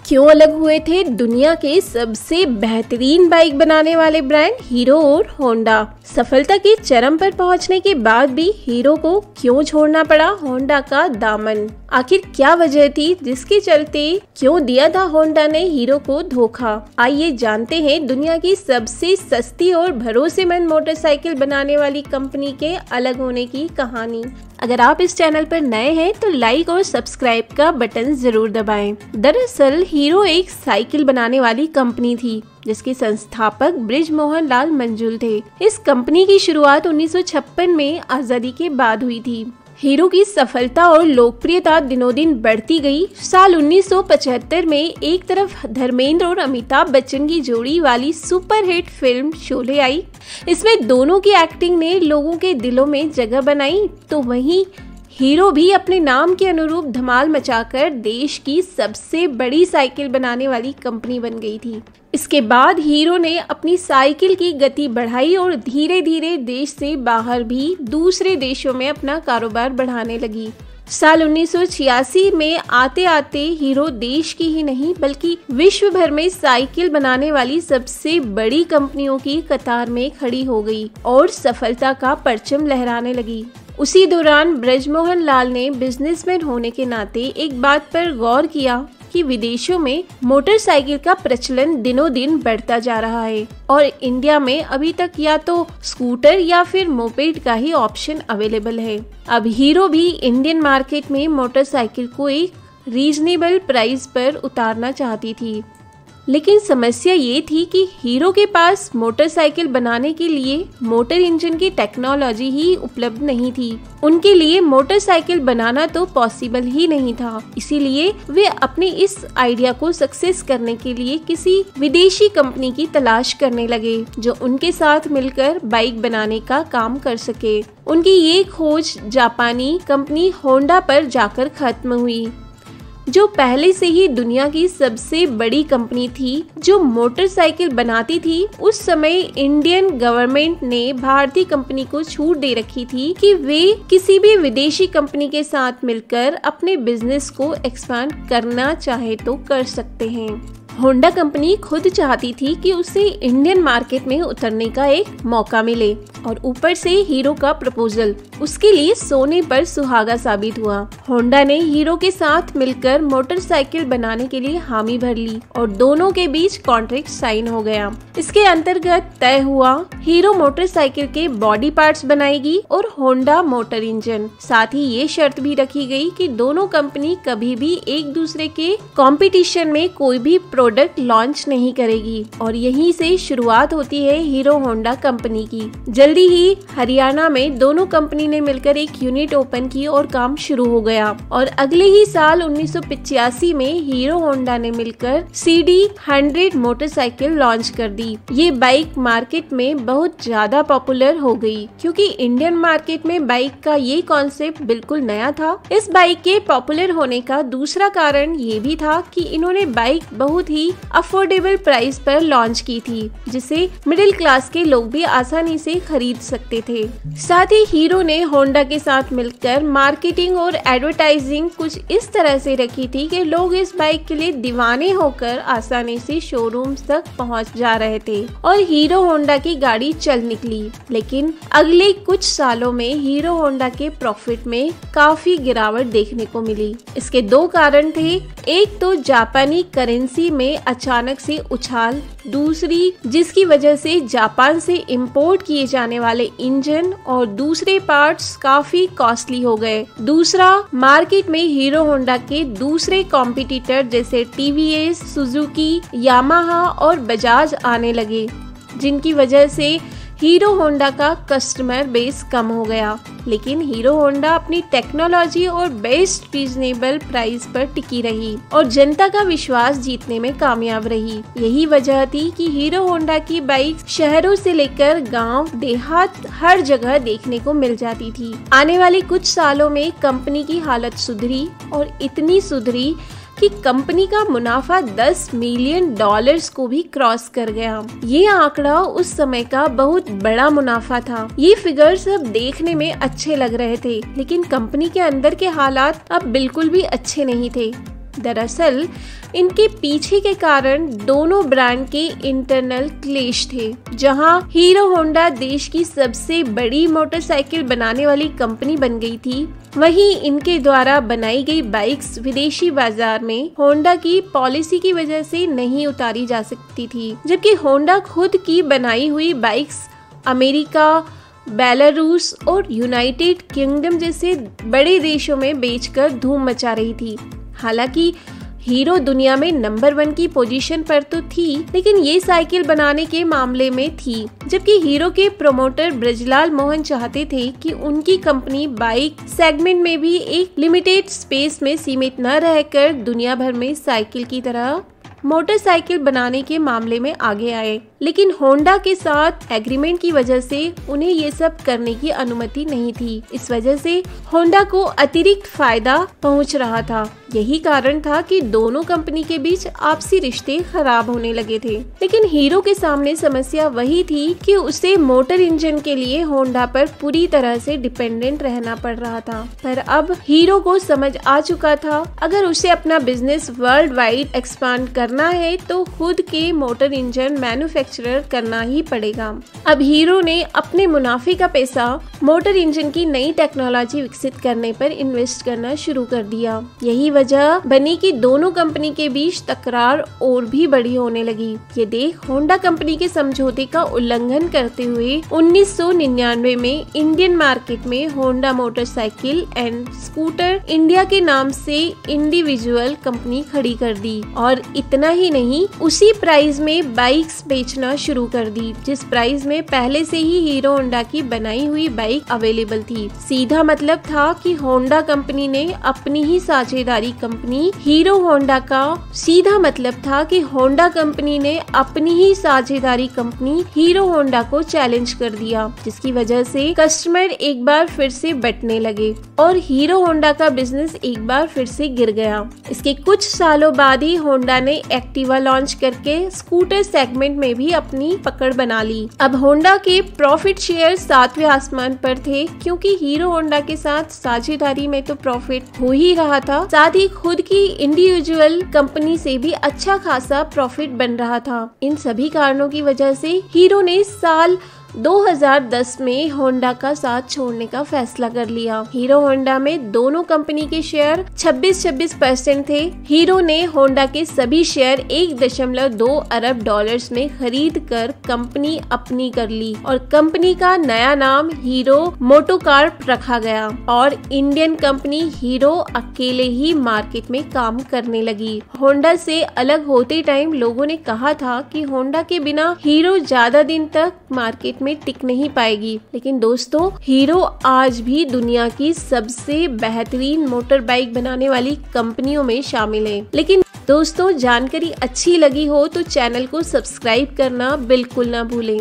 क्यों अलग हुए थे दुनिया के सबसे बेहतरीन बाइक बनाने वाले ब्रांड हीरो और होंडा? सफलता के चरम पर पहुंचने के बाद भी हीरो को क्यों छोड़ना पड़ा होंडा का दामन? आखिर क्या वजह थी जिसके चलते क्यों दिया था होंडा ने हीरो को धोखा? आइए जानते हैं दुनिया की सबसे सस्ती और भरोसेमंद मोटरसाइकिल बनाने वाली कंपनी के अलग होने की कहानी। अगर आप इस चैनल पर नए हैं तो लाइक और सब्सक्राइब का बटन जरूर दबाएं। दरअसल हीरो एक साइकिल बनाने वाली कंपनी थी जिसके संस्थापक बृजमोहन लाल मंजुल थे। इस कंपनी की शुरुआत 1956 में आजादी के बाद हुई थी। हीरो की सफलता और लोकप्रियता दिनों दिन बढ़ती गई। साल 1975 में एक तरफ धर्मेंद्र और अमिताभ बच्चन की जोड़ी वाली सुपरहिट फिल्म शोले आई। इसमें दोनों की एक्टिंग ने लोगों के दिलों में जगह बनाई, तो वहीं हीरो भी अपने नाम के अनुरूप धमाल मचाकर देश की सबसे बड़ी साइकिल बनाने वाली कंपनी बन गई थी। इसके बाद हीरो ने अपनी साइकिल की गति बढ़ाई और धीरे धीरे देश से बाहर भी दूसरे देशों में अपना कारोबार बढ़ाने लगी। साल 1986 में आते आते हीरो देश की ही नहीं बल्कि विश्व भर में साइकिल बनाने वाली सबसे बड़ी कंपनियों की कतार में खड़ी हो गई और सफलता का परचम लहराने लगी। उसी दौरान बृजमोहन लाल ने बिजनेसमैन होने के नाते एक बात पर गौर किया कि विदेशों में मोटरसाइकिल का प्रचलन दिनों दिन बढ़ता जा रहा है और इंडिया में अभी तक या तो स्कूटर या फिर मोपेड का ही ऑप्शन अवेलेबल है। अब हीरो भी इंडियन मार्केट में मोटरसाइकिल को एक रीजनेबल प्राइस पर उतारना चाहती थी, लेकिन समस्या ये थी कि हीरो के पास मोटरसाइकिल बनाने के लिए मोटर इंजन की टेक्नोलॉजी ही उपलब्ध नहीं थी। उनके लिए मोटरसाइकिल बनाना तो पॉसिबल ही नहीं था। इसीलिए वे अपने इस आइडिया को सक्सेस करने के लिए किसी विदेशी कंपनी की तलाश करने लगे जो उनके साथ मिलकर बाइक बनाने का काम कर सके। उनकी ये खोज जापानी कंपनी होंडा पर जाकर खत्म हुई, जो पहले से ही दुनिया की सबसे बड़ी कंपनी थी जो मोटरसाइकिल बनाती थी। उस समय इंडियन गवर्नमेंट ने भारतीय कंपनी को छूट दे रखी थी कि वे किसी भी विदेशी कंपनी के साथ मिलकर अपने बिजनेस को एक्सपांड करना चाहे तो कर सकते हैं। होंडा कंपनी खुद चाहती थी कि उसे इंडियन मार्केट में उतरने का एक मौका मिले और ऊपर से हीरो का प्रपोजल उसके लिए सोने पर सुहागा साबित हुआ। होंडा ने हीरो के साथ मिलकर मोटरसाइकिल बनाने के लिए हामी भर ली और दोनों के बीच कॉन्ट्रैक्ट साइन हो गया। इसके अंतर्गत तय हुआ हीरो मोटरसाइकिल के बॉडी पार्ट्स बनाएगी और होंडा मोटर इंजन। साथ ही ये शर्त भी रखी गई कि दोनों कंपनी कभी भी एक दूसरे के कंपटीशन में कोई भी प्रोडक्ट लॉन्च नहीं करेगी और यहीं से शुरुआत होती है हीरो होंडा कंपनी की। जल्दी ही हरियाणा में दोनों कंपनी ने मिलकर एक यूनिट ओपन की और काम शुरू हो गया और अगले ही साल 1985 में हीरो होंडा ने मिलकर CD100 मोटरसाइकिल लॉन्च कर दी। ये बाइक मार्केट में बहुत ज्यादा पॉपुलर हो गई क्योंकि इंडियन मार्केट में बाइक का ये कॉन्सेप्ट बिल्कुल नया था। इस बाइक के पॉपुलर होने का दूसरा कारण ये भी था कि इन्होंने बाइक बहुत ही अफोर्डेबल प्राइस पर लॉन्च की थी जिसे मिडिल क्लास के लोग भी आसानी से खरीद सकते थे। साथ ही हीरो ने होंडा के साथ मिलकर मार्केटिंग और एडवर्टाइजिंग कुछ इस तरह से रखी थी कि लोग इस बाइक के लिए दीवाने होकर आसानी से शोरूम्स तक पहुंच जा रहे थे और हीरो होंडा की गाड़ी चल निकली। लेकिन अगले कुछ सालों में हीरो होंडा के प्रॉफिट में काफी गिरावट देखने को मिली। इसके दो कारण थे, एक तो जापानी करेंसी में अचानक से उछाल, दूसरी जिसकी वजह से जापान से इंपोर्ट किए जाने वाले इंजन और दूसरे पार्ट्स काफी कॉस्टली हो गए। दूसरा, मार्केट में हीरो होंडा के दूसरे कॉम्पिटिटर जैसे TVS, सुजुकी, यामाहा और बजाज आने लगे, जिनकी वजह से हीरो होंडा का कस्टमर बेस कम हो गया। लेकिन हीरो होंडा अपनी टेक्नोलॉजी और बेस्ट रीजनेबल प्राइस पर टिकी रही और जनता का विश्वास जीतने में कामयाब रही। यही वजह थी कि हीरो होंडा की बाइक शहरों से लेकर गांव, देहात हर जगह देखने को मिल जाती थी। आने वाले कुछ सालों में कंपनी की हालत सुधरी और इतनी सुधरी कि कंपनी का मुनाफा $10 मिलियन को भी क्रॉस कर गया। ये आंकड़ा उस समय का बहुत बड़ा मुनाफा था। ये फिगर्स अब देखने में अच्छे लग रहे थे, लेकिन कंपनी के अंदर के हालात अब बिल्कुल भी अच्छे नहीं थे। दरअसल इनके पीछे के कारण दोनों ब्रांड के इंटरनल क्लेश थे। जहां हीरो होंडा देश की सबसे बड़ी मोटरसाइकिल बनाने वाली कंपनी बन गई थी, वहीं इनके द्वारा बनाई गई बाइक्स विदेशी बाजार में होंडा की पॉलिसी की वजह से नहीं उतारी जा सकती थी, जबकि होंडा खुद की बनाई हुई बाइक्स अमेरिका, बेलारूस और यूनाइटेड किंगडम जैसे बड़े देशों में बेचकर धूम मचा रही थी। हालांकि हीरो दुनिया में नंबर 1 की पोजीशन पर तो थी, लेकिन ये साइकिल बनाने के मामले में थी, जबकि हीरो के प्रोमोटर ब्रजलाल मोहन चाहते थे कि उनकी कंपनी बाइक सेगमेंट में भी एक लिमिटेड स्पेस में सीमित न रहकर दुनिया भर में साइकिल की तरह मोटरसाइकिल बनाने के मामले में आगे आए। लेकिन होंडा के साथ एग्रीमेंट की वजह से उन्हें ये सब करने की अनुमति नहीं थी। इस वजह से होंडा को अतिरिक्त फायदा पहुंच रहा था। यही कारण था कि दोनों कंपनी के बीच आपसी रिश्ते खराब होने लगे थे। लेकिन हीरो के सामने समस्या वही थी कि उसे मोटर इंजन के लिए होंडा पर पूरी तरह से डिपेंडेंट रहना पड़ रहा था। पर अब हीरो को समझ आ चुका था, अगर उसे अपना बिजनेस वर्ल्ड वाइड एक्सपांड करना है तो खुद के मोटर इंजन मैन्युफैक्चरर करना ही पड़ेगा। अब हीरो ने अपने मुनाफे का पैसा मोटर इंजन की नई टेक्नोलॉजी विकसित करने पर इन्वेस्ट करना शुरू कर दिया। यही वजह बनी कि दोनों कंपनी के बीच तकरार और भी बड़ी होने लगी। ये देख होंडा कंपनी के समझौते का उल्लंघन करते हुए 1999 में इंडियन मार्केट में Honda motorcycle and scooter India के नाम से इंडिविजुअल कंपनी खड़ी कर दी और इतना ही नहीं, उसी प्राइस में बाइक्स बेचना शुरू कर दी जिस प्राइस में पहले से ही हीरो होंडा की बनाई हुई बाइक अवेलेबल थी। सीधा मतलब था कि होंडा कंपनी ने अपनी ही साझेदारी कंपनी हीरो होंडा का सीधा मतलब था कि होंडा कंपनी ने अपनी ही साझेदारी कंपनी हीरो होंडा को चैलेंज कर दिया, जिसकी वजह से कस्टमर एक बार फिर से बंटने लगे और हीरो होंडा का बिजनेस एक बार फिर से गिर गया। इसके कुछ सालों बाद ही होंडा ने एक्टिवा लॉन्च करके स्कूटर सेगमेंट में भी अपनी पकड़ बना ली। अब होंडा के प्रॉफिट शेयर 7वें आसमान पर थे, क्योंकि हीरो होंडा के साथ साझेदारी में तो प्रॉफिट हो ही रहा था, साथ ही खुद की इंडिविजुअल कंपनी से भी अच्छा खासा प्रॉफिट बन रहा था। इन सभी कारणों की वजह से हीरो ने साल 2010 में होंडा का साथ छोड़ने का फैसला कर लिया। हीरो होंडा में दोनों कंपनी के शेयर 26% थे। हीरो ने होंडा के सभी शेयर 1.2 अरब डॉलर्स में खरीद कर कंपनी अपनी कर ली और कंपनी का नया नाम हीरो मोटोकॉर्प रखा गया और इंडियन कंपनी हीरो अकेले ही मार्केट में काम करने लगी। होंडा से अलग होते टाइम लोगों ने कहा था कि होंडा के बिना हीरो ज्यादा दिन तक मार्केट में टिक नहीं पाएगी, लेकिन दोस्तों हीरो आज भी दुनिया की सबसे बेहतरीन मोटर बाइक बनाने वाली कंपनियों में शामिल है। लेकिन दोस्तों जानकारी अच्छी लगी हो तो चैनल को सब्सक्राइब करना बिल्कुल ना भूलें।